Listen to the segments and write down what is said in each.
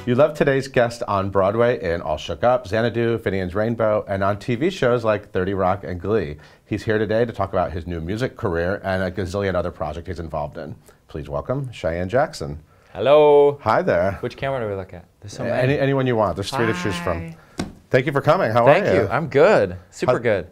You love today's guest on Broadway in All Shook Up, Xanadu, Finian's Rainbow, and on TV shows like 30 Rock and Glee. He's here today to talk about his new music career and a gazillion other projects he's involved in. Please welcome Cheyenne Jackson. Hello. Hi there. Which camera do we look at? There's so many. Anyone you want. There's three to choose from. Thank you for coming. How are you? Thank you. I'm good. Super good.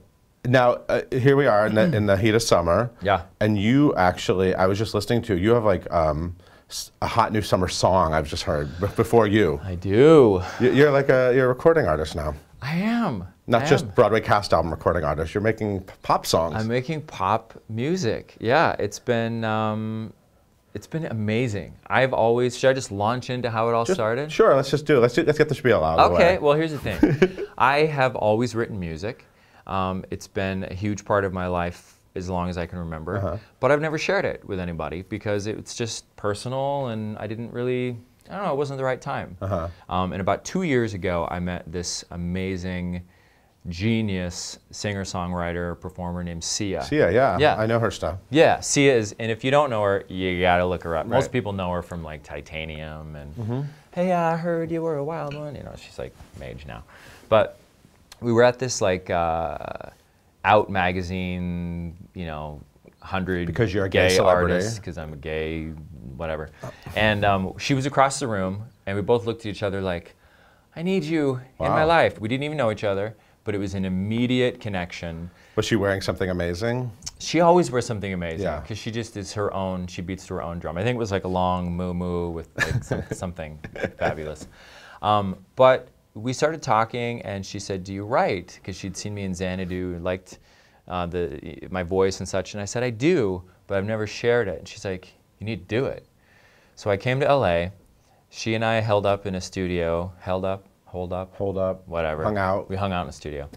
Now, here we are in the heat of summer. Yeah. And you actually, I was just listening to, you have like a hot new summer song I've just heard before you. I do. You're like you're a recording artist now. I am. Not just Broadway cast album recording artist. You're making pop songs. I'm making pop music. Yeah, it's been amazing. I've always, should I just launch into how it all started? Sure, let's just do it. Let's get the spiel out of the way. Okay, well here's the thing. I have always written music. It's been a huge part of my life as long as I can remember, but I've never shared it with anybody because it's just personal and I didn't really, I don't know, it wasn't the right time. And about 2 years ago, I met this amazing, genius singer-songwriter, performer named Sia. Sia, yeah. I know her stuff. Yeah, Sia is, and if you don't know her, you gotta look her up. Right. Most people know her from like Titanium and, hey, I heard you were a wild one. You know, she's like mage now. But we were at this like Out magazine, you know, 100 because you're a gay celebrity. artists, because I'm a gay, whatever. And she was across the room, and we both looked at each other like, I need you in my life. We didn't even know each other, but it was an immediate connection. Was she wearing something amazing? She always wears something amazing, because she just is her own, she beats to her own drum. I think it was like a long moo-moo with like something fabulous. But we started talking, and she said, do you write? Because she'd seen me in Xanadu and liked my voice and such. And I said, I do, but I've never shared it. And she's like, you need to do it. So I came to LA. She and I held up in a studio. Hold up, whatever. Hung out. We hung out in a studio.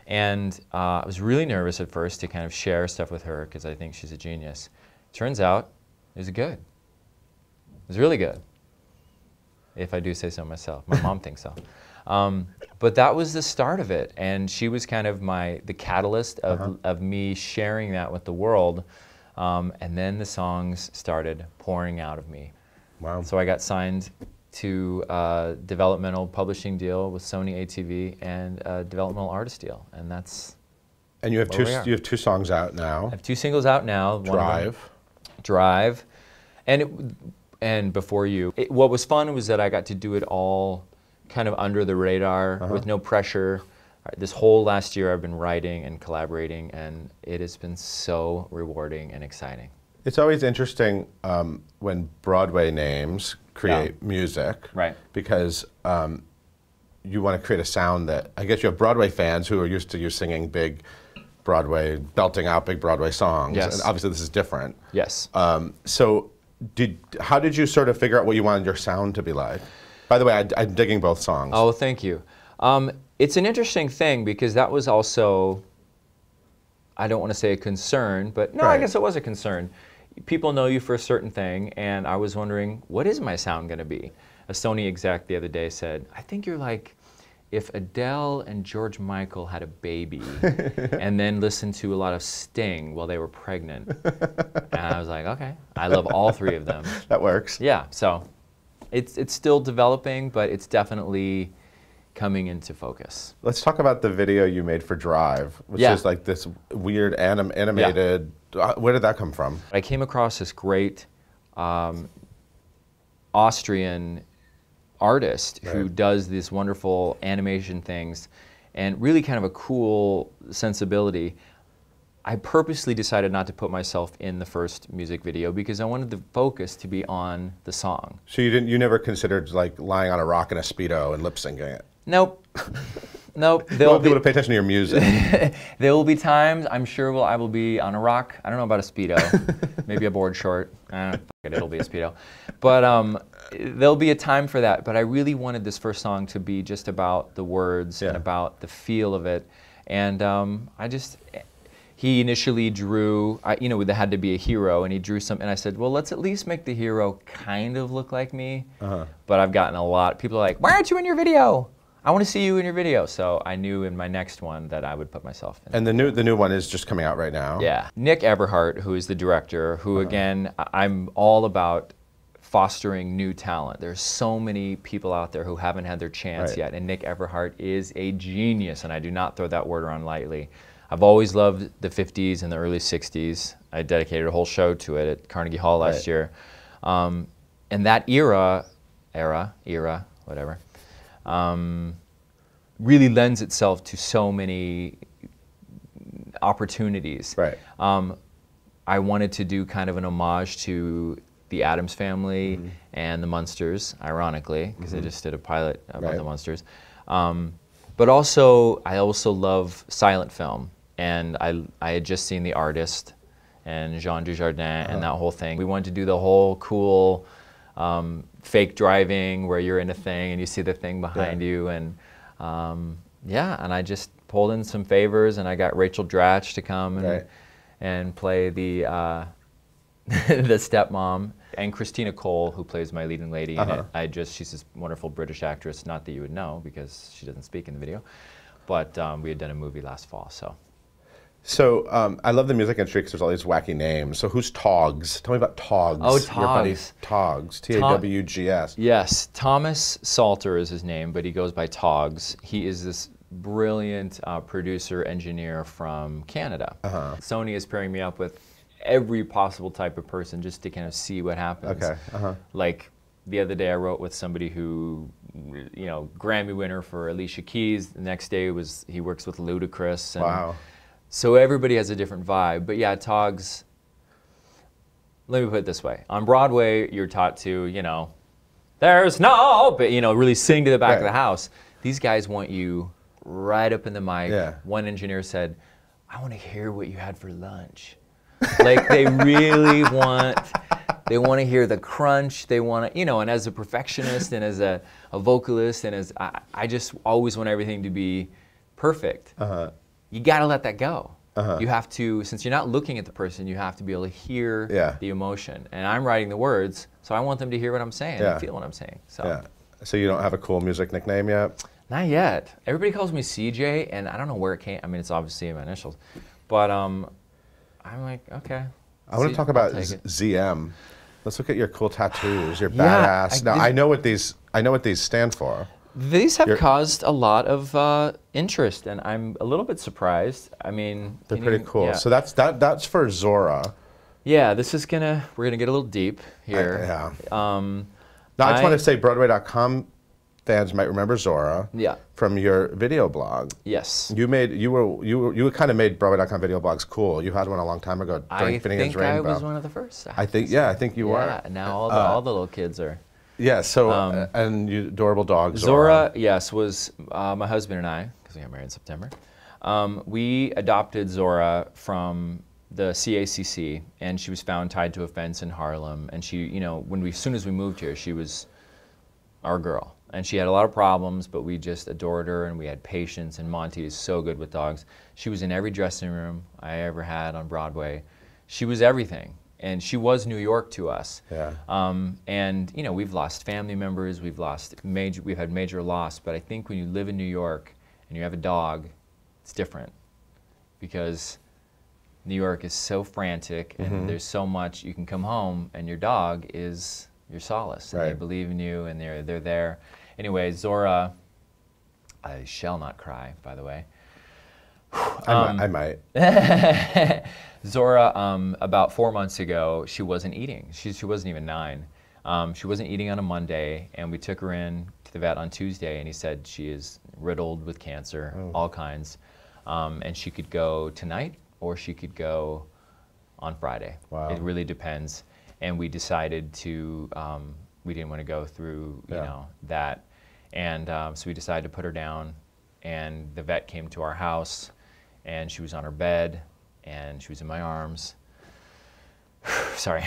And I was really nervous at first to kind of share stuff with her because I think she's a genius. Turns out, it was good. It was really good, if I do say so myself. My mom thinks so. But that was the start of it, and she was kind of the catalyst of me sharing that with the world, and then the songs started pouring out of me. Wow. So I got signed to a developmental publishing deal with Sony ATV and a developmental artist deal, and that's And you have two songs out now. I have 2 singles out now. Drive, and Before You. What was fun was that I got to do it all kind of under the radar with no pressure. This whole last year I've been writing and collaborating, and it has been so rewarding and exciting. It's always interesting when Broadway names create music, right? Because you want to create a sound that, I guess you have Broadway fans who are used to you singing big Broadway, belting out big Broadway songs, and obviously this is different. Yes. So how did you sort of figure out what you wanted your sound to be like? By the way, I'm digging both songs. Oh, thank you. It's an interesting thing because that was also, I don't want to say a concern, but no, I guess it was a concern. People know you for a certain thing, and I was wondering, what is my sound going to be? A Sony exec the other day said, I think you're like if Adele and George Michael had a baby and then listened to a lot of Sting while they were pregnant. And I was like, okay, I love all 3 of them. That works. Yeah, so. It's still developing, but it's definitely coming into focus. Let's talk about the video you made for Drive, which is like this weird animated. Where did that come from? I came across this great Austrian artist who does these wonderful animation things and really kind of a cool sensibility. I purposely decided not to put myself in the first music video because I wanted the focus to be on the song. So you never considered like lying on a rock in a Speedo and lip syncing it? Nope. Nope. You want people to pay attention to your music. There will be times, I'm sure I will be on a rock. I don't know about a Speedo. Maybe a board short. It'll be a Speedo. But there'll be a time for that. But I really wanted this first song to be just about the words and about the feel of it. And he initially drew, you know, there had to be a hero, and he drew some, and I said, well, let's at least make the hero kind of look like me. But I've gotten a lot, people are like, why aren't you in your video? I want to see you in your video. So I knew in my next one that I would put myself in. And the new one is just coming out right now. Yeah. Nick Everhart, who is the director, who again, I'm all about fostering new talent. There's so many people out there who haven't had their chance yet, and Nick Everhart is a genius, and I do not throw that word around lightly. I've always loved the 50s and the early 60s. I dedicated a whole show to it at Carnegie Hall last year. And that era, whatever, really lends itself to so many opportunities. Right. I wanted to do kind of an homage to the Addams Family and the Munsters, ironically, because I just did a pilot about the Munsters. But also, I also love silent film, and I had just seen The Artist and Jean Dujardin and that whole thing. We wanted to do the whole cool fake driving where you're in a thing and you see the thing behind you, and and I just pulled in some favors, and I got Rachel Dratch to come and play the the stepmom, and Christina Cole, who plays my leading lady in it. She's this wonderful British actress, not that you would know because she doesn't speak in the video, but we had done a movie last fall, so. So I love the music industry because there's all these wacky names. So who's Toggs? Tell me about Toggs. Oh, Toggs. Your buddy Toggs, T-A-W-G-S. Yes, Thomas Salter is his name, but he goes by Toggs. He is this brilliant producer, engineer from Canada. Sony is pairing me up with every possible type of person just to kind of see what happens. Like the other day I wrote with somebody who, you know, Grammy winner for Alicia Keys. The next day he works with Ludacris. And wow. So everybody has a different vibe. But yeah, Toggs, let me put it this way. On Broadway, you're taught to, you know, there's no, but, you know, really sing to the back of the house. These guys want you right up in the mic. One engineer said, I want to hear what you had for lunch. Like they really want to hear the crunch. They want to, you know, and as a perfectionist and as a vocalist and as, I just always want everything to be perfect. You got to let that go. You have to, since you're not looking at the person, you have to be able to hear the emotion. And I'm writing the words, so I want them to hear what I'm saying and feel what I'm saying. So. So you don't have a cool music nickname yet? Not yet. Everybody calls me CJ, and I don't know where it came. I mean, it's obviously my initials, but I'm like, okay. I want to talk about ZM. Let's look at your cool tattoos. You're badass. Now I know what these stand for. These have caused a lot of interest, and I'm a little bit surprised. I mean, they're pretty cool. So that's for Zara. Yeah, we're gonna get a little deep here. Now I just want to say Broadway.com fans might remember Zara. From your video blog. Yes. You kind of made Broadway.com video blogs cool. You had one a long time ago during Finnegan's Rainbow. I think I was one of the first. I think you were. Yeah. Now all the little kids are. Yeah, so, and you adorable dog, Zora, yes, was my husband and I, because we got married in September. We adopted Zora from the CACC, and she was found tied to a fence in Harlem. And she, you know, as soon as we moved here, she was our girl. And she had a lot of problems, but we just adored her, and we had patience, and Monty is so good with dogs. She was in every dressing room I ever had on Broadway. She was everything. And she was New York to us. And you know, we've lost family members, we've had major loss, but I think when you live in New York and you have a dog, it's different. Because New York is so frantic and there's so much, you can come home and your dog is your solace. And they believe in you and they're there. Anyway, Zora, I shall not cry, by the way. I might. Zora, about 4 months ago, she wasn't eating. She wasn't even 9. She wasn't eating on a Monday, and we took her in to the vet on Tuesday, and he said she is riddled with cancer, all kinds. And she could go tonight, or she could go on Friday. Wow. It really depends. And we decided to, we didn't want to go through, you know, that. And so we decided to put her down, and the vet came to our house, and she was on her bed, and she was in my arms. Sorry.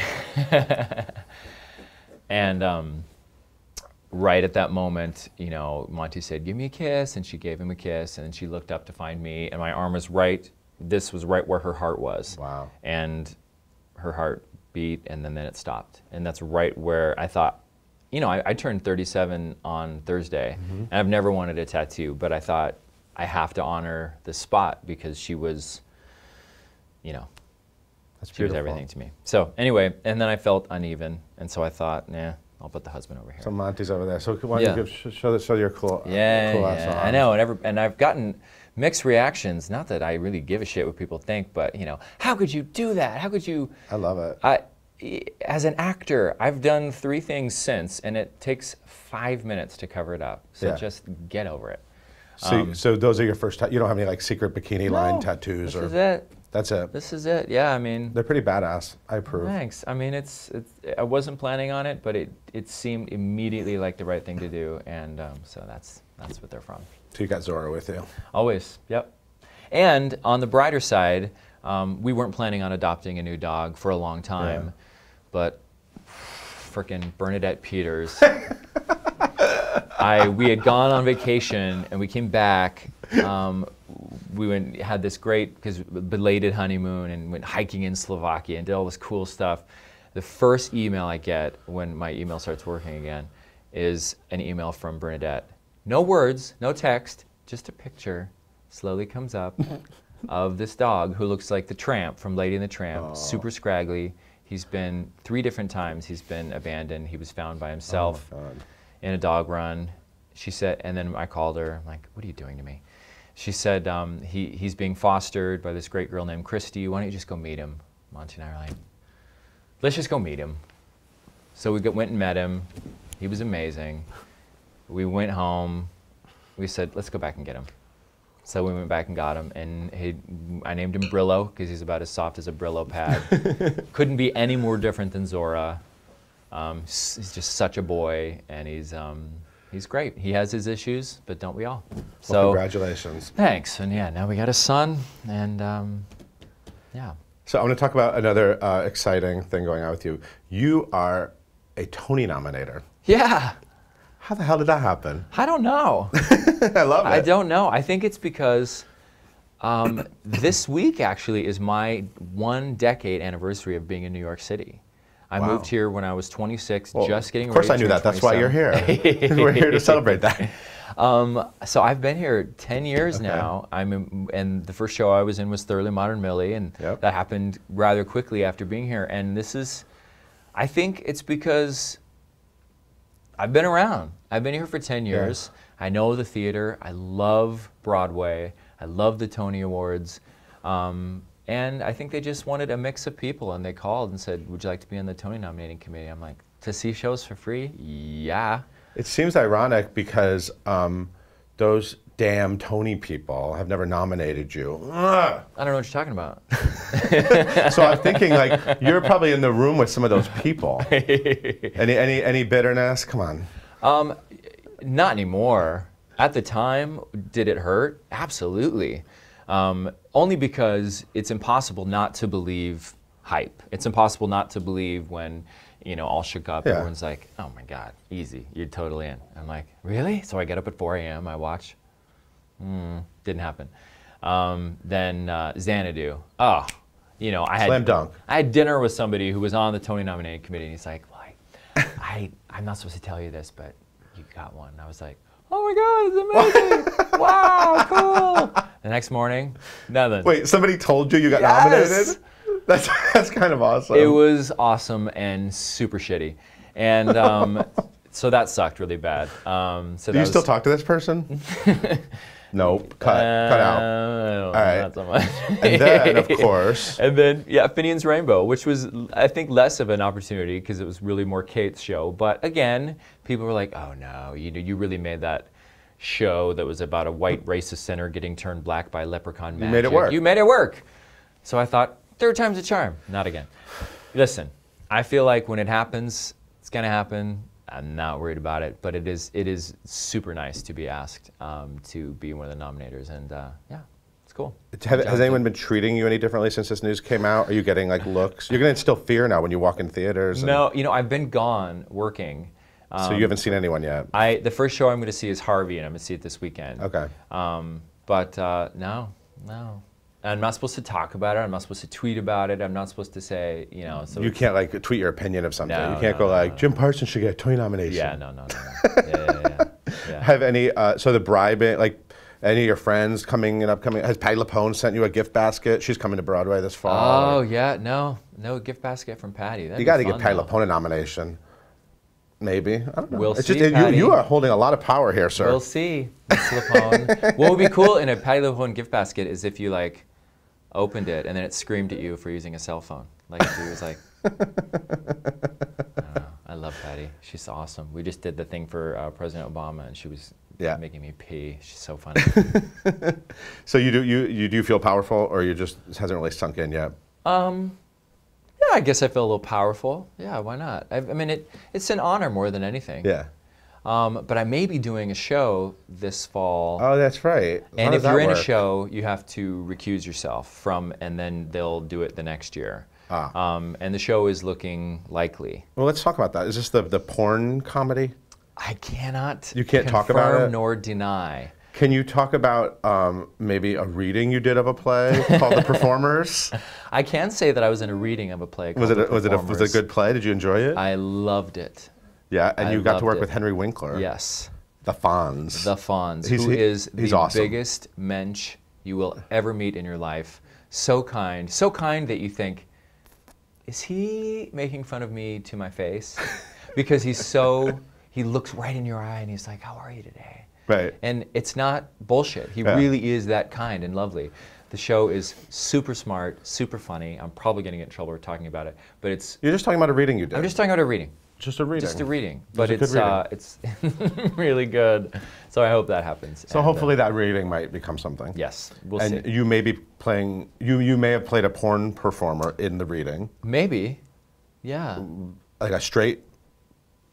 And right at that moment, you know, Monty said, give me a kiss, and she gave him a kiss, and then she looked up to find me, and my arm was this was right where her heart was. Wow. And her heart beat, and then it stopped. And that's right where I thought, you know, I turned 37 on Thursday, and I've never wanted a tattoo, but I thought I have to honor the spot because she was, you know, She was everything to me. So anyway, and then I felt uneven, and so I thought, nah, I'll put the husband over here. So Monty's over there. So why don't you show your cool, cool ass arms. I know, and I've gotten mixed reactions. Not that I really give a shit what people think, but you know, how could you do that? How could you? I love it. As an actor, I've done 3 things since, and it takes 5 minutes to cover it up. So just get over it. So those are your first. You don't have any like secret bikini line tattoos, this is it. That's it. This is it. Yeah, I mean. They're pretty badass. I approve. Thanks. I mean, I wasn't planning on it, but it seemed immediately like the right thing to do, and so that's what they're from. So you got Zara with you. Always. Yep. And on the brighter side, we weren't planning on adopting a new dog for a long time, but frickin' Bernadette Peters. We had gone on vacation and we came back. We had this great, belated honeymoon, and went hiking in Slovakia and did all this cool stuff. The first email I get when my email starts working again is an email from Bernadette. No words, no text, just a picture slowly comes up of this dog who looks like the Tramp from Lady and the Tramp, super scraggly. He's been 3 different times he's been abandoned. He was found by himself in a dog run. She said, and then I called her, I'm like, what are you doing to me? She said, he's being fostered by this great girl named Christy. Why don't you just go meet him? Monty and I were like, let's just go meet him. So we went and met him. He was amazing. We went home. We said, let's go back and get him. So we went back and got him, and I named him Brillo because he's about as soft as a Brillo pad. Couldn't be any more different than Zora. He's just such a boy, and he's great. He has his issues, but don't we all? So well, congratulations. Thanks, and yeah, now we got a son, and yeah. So I want to talk about another exciting thing going on with you. You are a Tony nominator. Yeah. How the hell did that happen? I don't know. I love it. I don't know. I think it's because this week actually is my 1-decade anniversary of being in New York City. I moved here when I was 26, just getting ready to turn 27. Of course I knew that. That's why you're here. We're here to celebrate that. So I've been here 10 years now. And the first show I was in was Thoroughly Modern Millie, and that happened rather quickly after being here. And I think it's because I've been around. I've been here for 10 years. I know the theater. I love Broadway. I love the Tony Awards. And I think they just wanted a mix of people, and they called and said, would you like to be on the Tony nominating committee? I'm like, to see shows for free? Yeah. It seems ironic because those damn Tony people have never nominated you. I don't know what you're talking about. So I'm thinking, like, you're probably in the room with some of those people. Any bitterness? Come on. Not anymore. At the time, did it hurt? Absolutely. Only because it's impossible not to believe hype. It's impossible not to believe when, all shook up, everyone's like, oh my God, easy, you're totally in. I'm like, really? So I get up at 4 a.m., I watch. Didn't happen. Then Xanadu. Oh, Slam dunk. I had dinner with somebody who was on the Tony nominating committee, and he's like, well, I'm not supposed to tell you this, but you got one. And I was like, oh my God, it's amazing. Wow, cool. The next morning, nothing. Wait, somebody told you got nominated? That's kind of awesome. It was awesome and super shitty. And so that sucked really bad. Do you still talk to this person? Nope. Cut out. All right. Not so much. And then, of course. And then, Finian's Rainbow, which was, I think, less of an opportunity because it was really more Kate's show. But again, people were like, oh no, you really made that show that was about a white racist center getting turned black by leprechaun magic. You made it work. You made it work. So I thought, 3rd time's a charm. Not again. Listen, I feel like when it happens, it's going to happen. I'm not worried about it, but it is super nice to be asked to be one of the nominators, and yeah, it's cool. Has anyone been treating you any differently since this news came out? Are you getting like looks? You're going to instill fear now when you walk in theaters? No, I've been gone working. So you haven't seen anyone yet? The first show I'm going to see is Harvey, and I'm going to see it this weekend. Okay. But no. I'm not supposed to talk about it. I'm not supposed to tweet about it. I'm not supposed to say, So you can't like tweet your opinion of something. No, you can't go like, Jim Parsons should get a Tony nomination. Yeah, no. Yeah. Have any, so the bribing, like, Any of your friends coming and upcoming? Has Patti LuPone sent you a gift basket? She's coming to Broadway this fall. Oh yeah, no gift basket from Patti. You got to give Patti LuPone a nomination. Maybe. I don't know. We'll it's see, just, you are holding a lot of power here, sir. We'll see, Miss LuPone. What would be cool in a Patti LuPone gift basket is if you like opened it and then it screamed at you for using a cell phone. Like if it was like, I don't know. I love Patti. She's awesome. We just did the thing for President Obama, and she was making me pee. She's so funny. So you do feel powerful, or you just hasn't really sunk in yet? Yeah, I guess I feel a little powerful. Yeah, why not? I mean, it's an honor more than anything. Yeah. But I may be doing a show this fall. Oh, that's right. And if you're in a show, you have to recuse yourself from, and then they'll do it the next year. And the show is looking likely. Well, let's talk about that. Is this the porn comedy? I cannot. You can't talk about it? Nor deny. Can you talk about maybe a reading you did of a play called The Performers? I can say that I was in a reading of a play called The Performers. Was it a good play? Did you enjoy it? I loved it. Yeah, and you got to work with Henry Winkler. Yes. The Fonz. The Fonz, who is the awesome. biggest mensch you will ever meet in your life. So kind that you think, is he making fun of me to my face? Because he looks right in your eye and he's like, how are you today? Right. And it's not bullshit. He really is that kind and lovely. The show is super smart, super funny. I'm probably going to get in trouble for talking about it, but it's... You're just talking about a reading you did. I'm just talking about a reading. Just a reading. Just a reading. But it's really good. So I hope that happens. So hopefully that reading might become something. Yes, we'll see. And you may be playing, you may have played a porn performer in the reading. Maybe, yeah. Like a straight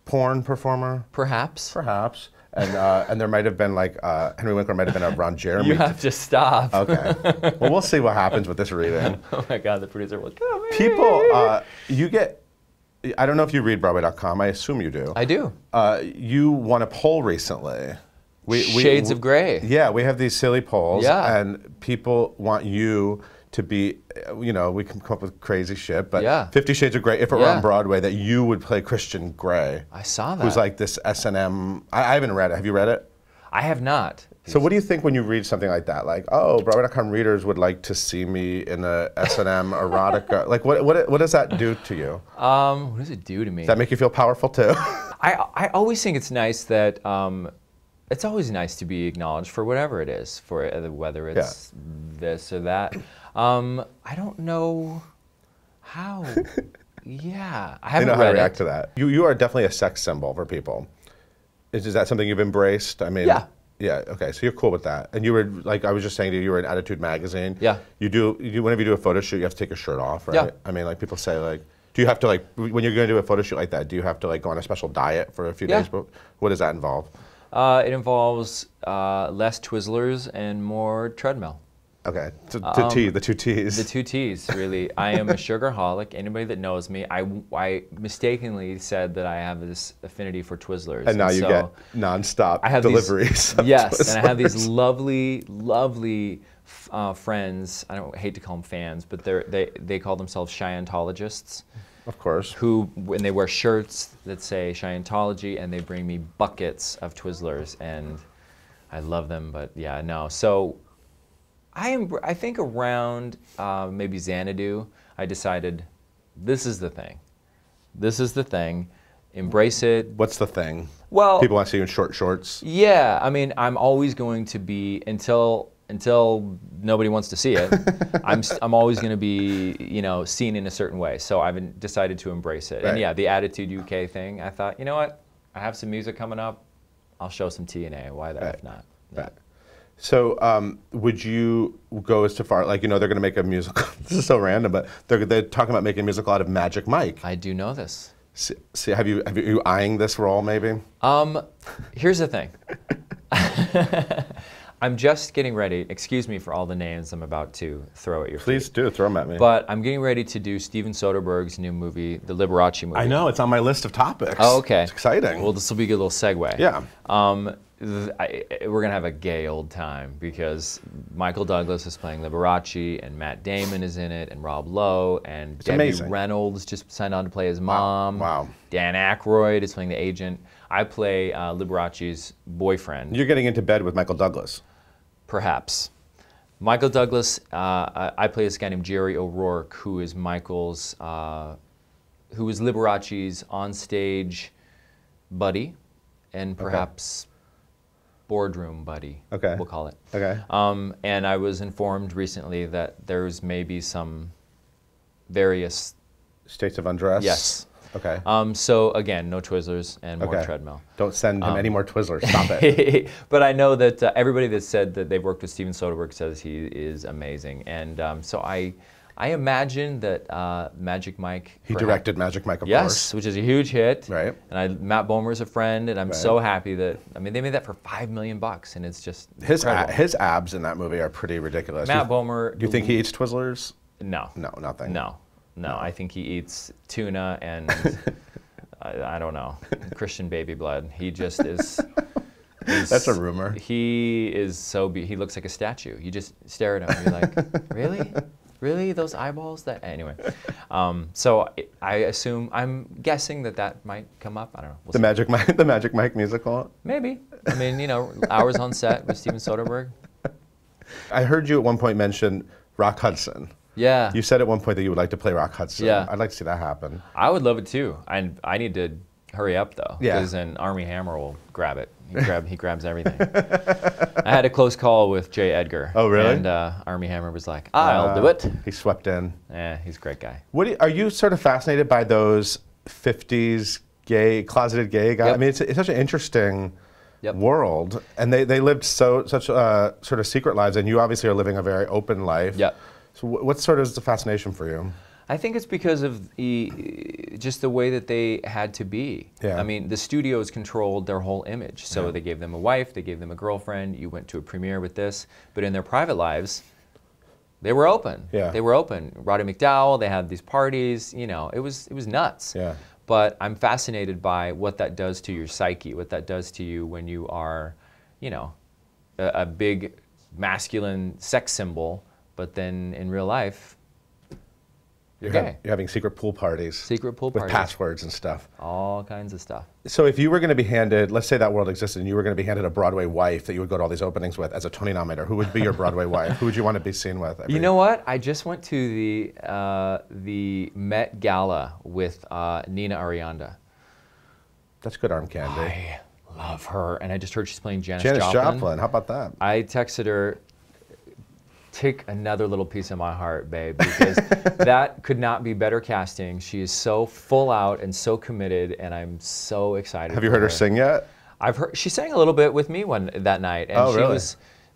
porn performer? Perhaps. Perhaps. And there might have been like, Henry Winkler might have been a Ron Jeremy. You have to stop. Okay. Well, we'll see what happens with this reading. Oh my God, the producer will come in. People, you get, I don't know if you read Broadway.com, I assume you do. I do. You won a poll recently. Shades of Grey. Yeah, we have these silly polls, Yeah. and people want you to be, we can come up with crazy shit, but Yeah. 50 Shades of Grey, if it were on Broadway, that you would play Christian Grey. I saw that. Who's like this S&M, I haven't read it. Have you read it? I have not. So what do you think when you read something like that? Like, oh, Broadway.com readers would like to see me in a S&M erotica. Like, what does that do to you? What does it do to me? Does that make you feel powerful too? I always think it's nice that, it's always nice to be acknowledged for whatever it is, for whether it's this or that. I don't know how. Yeah, I haven't read it. How to react to that. You are definitely a sex symbol for people. Is that something you've embraced? I mean, yeah. Okay, so you're cool with that. And you were like, I was just saying to you, you were in Attitude Magazine. Yeah. Whenever you do a photo shoot, you have to take your shirt off, right? Yeah. I mean, like people say, like, do you have to like when you're going to do a photo shoot like that? Do you have to like go on a special diet for a few days? What does that involve? It involves less Twizzlers and more treadmill. Okay, the two T's. The two T's, really. I am a sugarholic. Anybody that knows me, I mistakenly said that I have this affinity for Twizzlers. And now you get nonstop deliveries. Yes, Twizzlers. And I have these lovely, lovely friends. I don't hate to call them fans, but they call themselves Cheyenneologists. Of course. Who, when they wear shirts that say Cheyenneology, and they bring me buckets of Twizzlers, and I love them. But yeah, no. So I think around maybe Xanadu, I decided this is the thing. This is the thing. Embrace it. What's the thing? Well, people want to see you in short shorts. Yeah, I mean, I'm always going to be until nobody wants to see it. I'm always going to be seen in a certain way. So I've decided to embrace it. Right. And yeah, the Attitude UK thing. I thought, you know what? I have some music coming up. I'll show some TNA. Why that if not? Yeah. Right. So would you go as far, like, they're going to make a musical, this is so random, but they're talking about making a musical out of Magic Mike. I do know this. See, are you eyeing this role maybe? Here's the thing. I'm just getting ready, excuse me for all the names I'm about to throw at your feet. Please do, throw them at me. But I'm getting ready to do Steven Soderbergh's new movie, the Liberace movie. I know, it's on my list of topics. Oh, okay. It's exciting. Well, this will be a good little segue. Yeah. We're going to have a gay old time because Michael Douglas is playing Liberace, and Matt Damon is in it, and Rob Lowe, and Debbie Reynolds just signed on to play his mom. Wow. Dan Aykroyd is playing the agent. I play Liberace's boyfriend. You're getting into bed with Michael Douglas. Perhaps. Michael Douglas, I play this guy named Jerry O'Rourke, who is Michael's, who is Liberace's on-stage buddy, and perhaps boardroom buddy, we'll call it. Okay. And I was informed recently that there's maybe some various... States of undress? Yes. Okay. So again, no Twizzlers and more treadmill. Don't send him any more Twizzlers. Stop it. But I know that everybody that said that they've worked with Steven Soderbergh says he is amazing, and so I imagine that Magic Mike. He directed Magic Mike, of course. Yes, which is a huge hit. Right. And Matt Bomer's a friend, and I'm so happy that they made that for $5 million, and it's just his abs in that movie are pretty ridiculous. Matt Bomer. Do you think he eats Twizzlers? No. No, nothing. No. I think he eats tuna and I don't know, Christian baby blood. He just is. That's a rumor. He is so. He looks like a statue. You just stare at him. And you're like, really, really, those eyeballs? That anyway. So I assume, I'm guessing that might come up. I don't know. We'll see. The Magic Mike musical. Maybe. I mean, hours on set with Steven Soderbergh. I heard you at one point mention Rock Hudson. Yeah. You said at one point that you would like to play Rock Hudson. Yeah. I'd like to see that happen. I would love it too. I need to hurry up though, because then Armie Hammer will grab it. He grabs everything. I had a close call with J. Edgar. Oh, really? And Armie Hammer was like, I'll do it. He swept in. Yeah, he's a great guy. Are you sort of fascinated by those 50s closeted gay guys? Yep. I mean, it's such an interesting world, and they lived such sort of secret lives, and you obviously are living a very open life. Yep. So what sort of is the fascination for you? I think it's because of just the way that they had to be. Yeah. I mean, the studios controlled their whole image. So they gave them a wife, they gave them a girlfriend, you went to a premiere with this. But in their private lives, they were open. Yeah. They were open. Roddy McDowell, they had these parties, it was nuts. Yeah. But I'm fascinated by what that does to your psyche, what that does to you when you are, a big masculine sex symbol, but then in real life, you're gay. You're having secret pool parties. Secret pool parties. With passwords and stuff. All kinds of stuff. So if you were going to be handed, let's say that world existed, and you were going to be handed a Broadway wife that you would go to all these openings with as a Tony nominator, who would be your Broadway wife? Who would you want to be seen with? You know what? I just went to the Met Gala with Nina Arianda. That's good arm candy. I love her, and I just heard she's playing Janis Joplin. How about that? I texted her, take another little piece of my heart, babe, because that could not be better casting. She is so full out and so committed, and I'm so excited. Have you heard her sing yet? I've heard she sang a little bit with me that night, and really?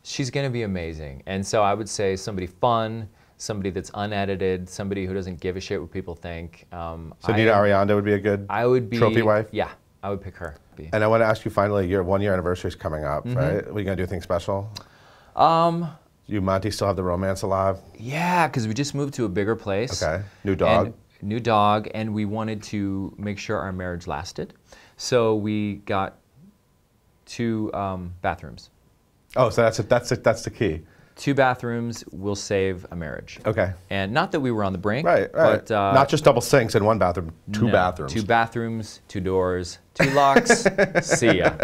She's going to be amazing. And so I would say somebody fun, somebody that's unedited, somebody who doesn't give a shit what people think. So Nina Arianda would be a good trophy wife? Yeah, I would pick her. And I want to ask you finally, your 1-year anniversary is coming up, right? Are you going to do anything special? You, Monty, still have the romance alive? Yeah, because we just moved to a bigger place. Okay. New dog? New dog, and we wanted to make sure our marriage lasted. So we got 2 bathrooms. Oh, so that's the key. 2 bathrooms will save a marriage. Okay. And not that we were on the brink. Right. But, not just double sinks in one bathroom, 2 bathrooms. 2 bathrooms, 2 doors, 2 locks. See ya.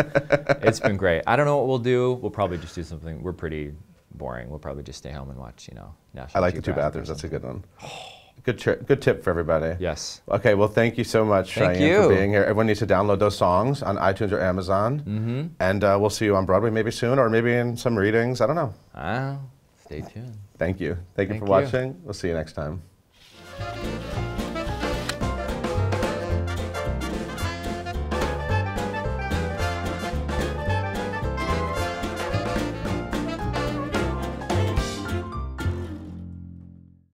It's been great. I don't know what we'll do. We'll probably just do something. We're pretty boring. We'll probably just stay home and watch, National I like the 2 bathrooms. That's a good one. Good tip for everybody. Yes. Okay, well, thank you so much, Cheyenne, for being here. Everyone needs to download those songs on iTunes or Amazon. And we'll see you on Broadway maybe soon, or maybe in some readings. I don't know. Stay tuned. Thank you. Thank you for watching. We'll see you next time.